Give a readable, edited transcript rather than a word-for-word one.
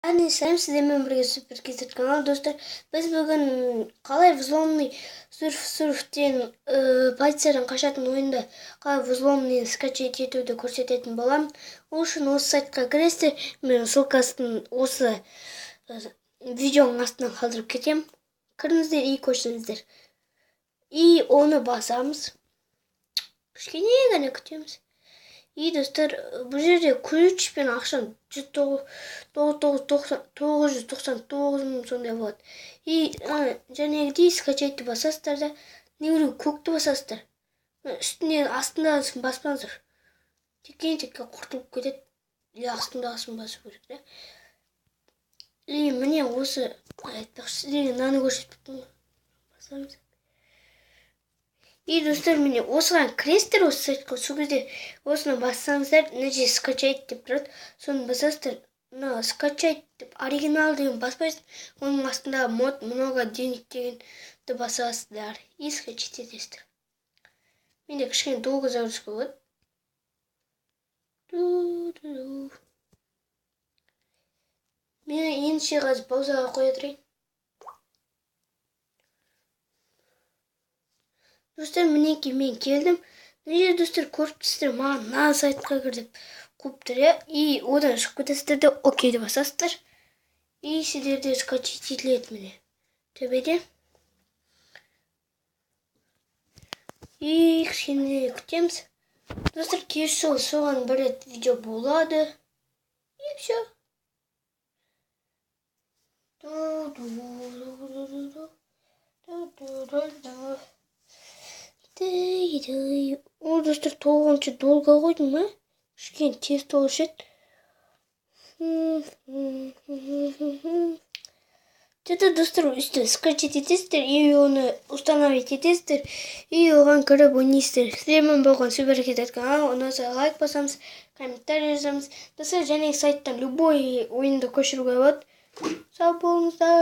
Сәлем, сіздермен бірге Суперкизет каналы достар. Біз бүгін қалай взломный сурфтен полициядан қашатын ойында қалай взломный скачать етуді көрсететін болам. Ол үшін осы сайтқа кіресіздер. Мен ссылкасын осы видеоның астына қалдырып кетем. Кіріңіздер и көшіңіздер. И оны басамыз. Кішкене ғана күтеміз. И достар, бұл жерде ключ пен ақшан 999 мың сондай болады. И жәнегідей скачайтты басасыздар да, негізі көкті басасыздар. Үстіне астындағысын баспаңыздар. Текке құртылып кетеді. Или астындағысын басу керек да. И міне осы айтпақшы сіздерге мынаны көрсетіп басамыз. И достар, міне осыған кіресіздер осы сайтқа, сол кезде осыны бассаңыздар, нәже скачать деп тұрады. Соны басасыздар, мына скачать деп оригинал деген баспайсыз, оның астындағы мод много денег дегенді басасыздар и скачать етесіздер. Менде кішкене долго загрузка болады. Мен ендеше қазір паузаға қоя тұрайын. Достар, мінеки мен келдім. Мына достар, көріп тұрсыздар, маған мына сайтқа кір деп қойып тұр, и одан шығып кетесіздер де окей деп басасыздар. И сіздерде скачать етіледі міне төбеде. И кішкене күтеміз. Достар, келесі жолы соған бір рет видео болады. И все. Ол достар, толғанша долго қойдым ма? Кішкене тез толушы еді. Сөйтіп достар, үсті скачать етесіздер, и оны установить етесіздер, и оған кіріп ойнайсыздар. Сіздермен болған Суперкизет каналы, ұнаса лайк басамыз, комментарий жазамыз. Достар, және сайттан любой ойынды көшіруге болады. Сау болыңыздар.